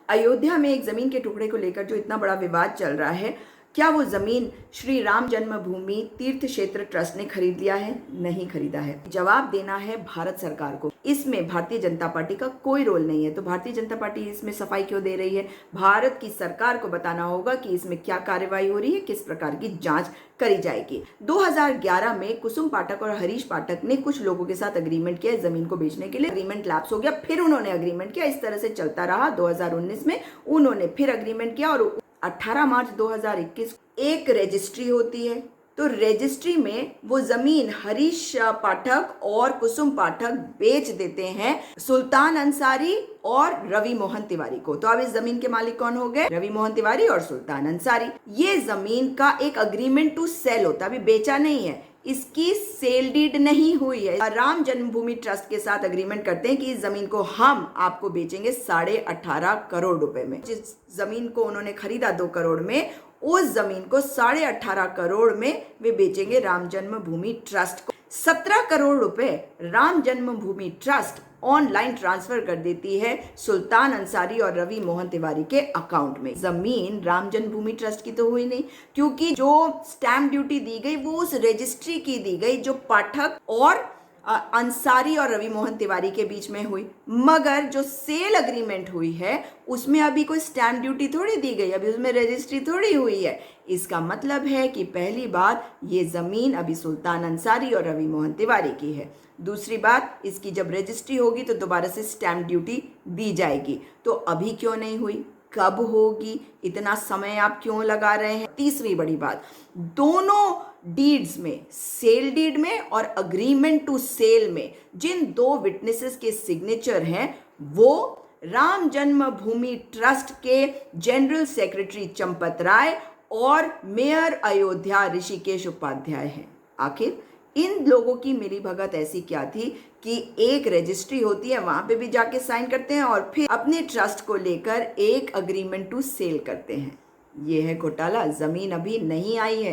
अयोध्या में एक जमीन के टुकड़े को लेकर जो इतना बड़ा विवाद चल रहा है, क्या वो जमीन श्री राम जन्मभूमि तीर्थ क्षेत्र ट्रस्ट ने खरीद लिया है? नहीं खरीदा है। जवाब देना है भारत सरकार को। इसमें भारतीय जनता पार्टी का कोई रोल नहीं है। तो भारतीय जनता पार्टी इसमें सफाई क्यों दे रही है? भारत की सरकार को बताना होगा कि इसमें क्या कार्रवाई हो रही है, किस प्रकार की जांच करी जाएगी। 2011 में कुसुम पाठक और हरीश पाठक ने कुछ लोगों के साथ अग्रीमेंट किया जमीन को बेचने के लिए। अग्रीमेंट लैप्स हो गया, फिर उन्होंने अग्रीमेंट किया। इस तरह से चलता रहा। 2019 में उन्होंने फिर अग्रीमेंट किया और 18 मार्च 2021 एक रजिस्ट्री होती है। तो रजिस्ट्री में वो जमीन हरीश पाठक और कुसुम पाठक बेच देते हैं सुल्तान अंसारी और रवि मोहन तिवारी को। तो अब इस जमीन के मालिक कौन हो गए? रवि मोहन तिवारी और सुल्तान अंसारी। ये जमीन का एक अग्रीमेंट टू सेल होता है, अभी बेचा नहीं है, इसकी सेल डीड नहीं हुई है। राम जन्मभूमि ट्रस्ट के साथ अग्रीमेंट करते हैं कि इस जमीन को हम आपको बेचेंगे 18.5 करोड़ रुपए में। जिस जमीन को उन्होंने खरीदा 2 करोड़ में, उस जमीन को 18.5 करोड़ में वे बेचेंगे राम जन्मभूमि ट्रस्ट को। 17 करोड़ रुपए राम जन्मभूमि ट्रस्ट ऑनलाइन ट्रांसफर कर देती है सुल्तान अंसारी और रवि मोहन तिवारी के अकाउंट में। जमीन राम जन्मभूमि ट्रस्ट की तो हुई नहीं, क्योंकि जो स्टैंप ड्यूटी दी गई वो उस रजिस्ट्री की दी गई जो पाठक और अंसारी और रवि मोहन तिवारी के बीच में हुई। मगर जो सेल अग्रीमेंट हुई है उसमें अभी कोई स्टैंप ड्यूटी थोड़ी दी गई, अभी उसमें रजिस्ट्री थोड़ी हुई है। इसका मतलब है कि पहली बात, ये जमीन अभी सुल्तान अंसारी और रवि मोहन तिवारी की है। दूसरी बात, इसकी जब रजिस्ट्री होगी तो दोबारा से स्टैंप ड्यूटी दी जाएगी। तो अभी क्यों नहीं हुई, कब होगी, इतना समय आप क्यों लगा रहे हैं? तीसरी बड़ी बात, दोनों डीड्स में, सेल डीड में और अग्रीमेंट टू सेल में जिन 2 विटनेसेस के सिग्नेचर हैं वो राम जन्मभूमि ट्रस्ट के जनरल सेक्रेटरी चंपत राय और मेयर अयोध्या ऋषिकेश उपाध्याय हैं। आखिर इन लोगों की मिलीभगत ऐसी क्या थी कि एक रजिस्ट्री होती है, वहां पे भी जाके साइन करते हैं और फिर अपने ट्रस्ट को लेकर एक अग्रीमेंट टू सेल करते हैं। ये है घोटाला। जमीन अभी नहीं आई है।